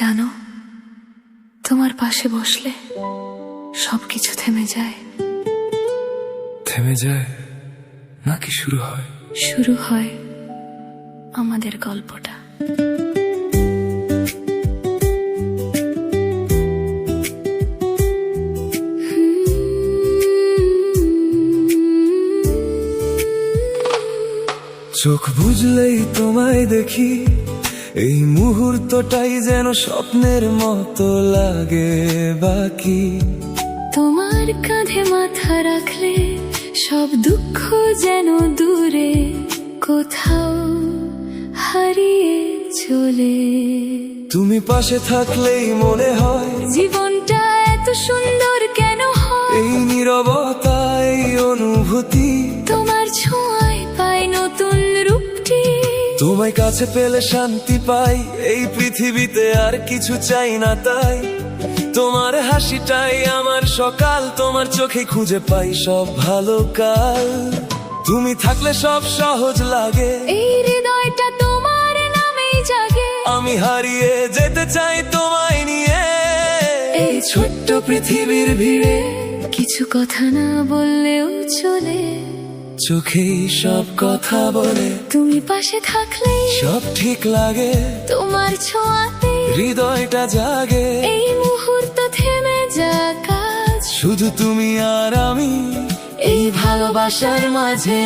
জানো, তোমার পাশে বসলে সবকিছু থেমে যায়। থেমে যায় নাকি শুরু হয়? শুরু হয় আমাদের গল্পটা। চোখ বুঝলেই তোমায় দেখি, এই মুহূর্তটাই যেন স্বপ্নের মতো লাগে বাকি। তোমার কাঁধে মাথা রাখলে সব দুঃখ যেন দূরে কোথাও হারিয়ে চলে। তুমি পাশে থাকলেই মনে হয় জীবনটা এত সুন্দর কেন হয়। এই নীরবতা, এই অনুভূতি, তোমার ছোঁয়ায় পাই নতুন রূপটি। তোমায় কাছে পেলে শান্তি পাই, এই পৃথিবীতে আর কিছু চাই না তাই। তোমার হাসিটাই আমার সকাল, তোমার চোখে খুঁজে পাই সব ভালো কাল। তুমি থাকলে সব সহজ লাগে, এই হৃদয়টা তোমার নামেই জাগে। আমি হারিয়ে যেতে চাই তোমায় নিয়ে এই ছোট্ট পৃথিবীর ভিড়ে। কিছু কথা না বললেও চলে, চোখেই সব কথা বলে। তুমি পাশে থাকলে সব ঠিক লাগে, তোমার ছোঁয়াতে হৃদয়টা জাগে। এই মুহূর্ত থেমে যাক আজ, শুধু তুমি আর আমি এই ভালোবাসার মাঝে।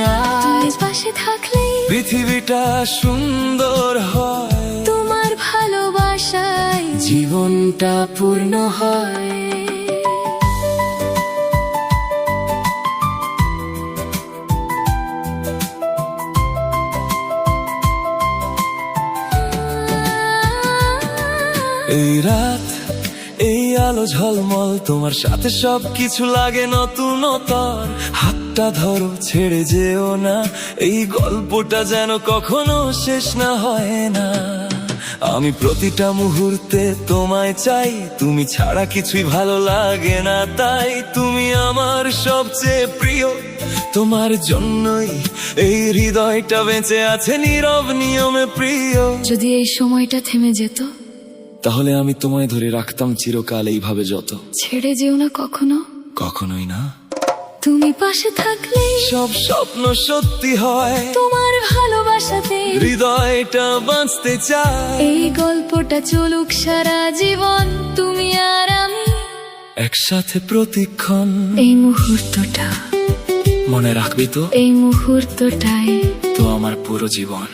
তুমি পাশে থাকলে পৃথিবীটা সুন্দর হয়, তোমার ভালোবাসায় জীবনটা পূর্ণ হয়। এই রাত, এই আলো ঝলমল, তোমার সাথে সব কিছু লাগে নতুনতর। হাতটা ধরো, ছেড়ে যেও না, এই গল্পটা যেন কখনো শেষ না হয় না। আমি প্রতিটা মুহূর্তে তোমায় চাই, তুমি ছাড়া কিছুই ভালো লাগে না তাই। তুমি আমার সবচেয়ে প্রিয়, তোমার জন্যই এই হৃদয়টা বেঁচে আছে নীরব নিয়মে প্রিয়। যদি এই সময়টা থেমে যেত, তাহলে আমি তোমায় ধরে রাখতাম চিরকাল এইভাবে যত। ছেড়ে যেও না কখনো, কখনোই না। তুমি পাশে থাকলে সব স্বপ্ন সত্যি হয়, তোমার ভালোবাসাতে হৃদয়টা বাঁচতে চায়। এই গল্পটা চলুক সারা জীবন, তুমি আর আমি একসাথে প্রতিক্ষণ। এই মুহূর্তটা মনে রাখবি তো, এই মুহূর্তটাই তো আমার পুরো জীবন।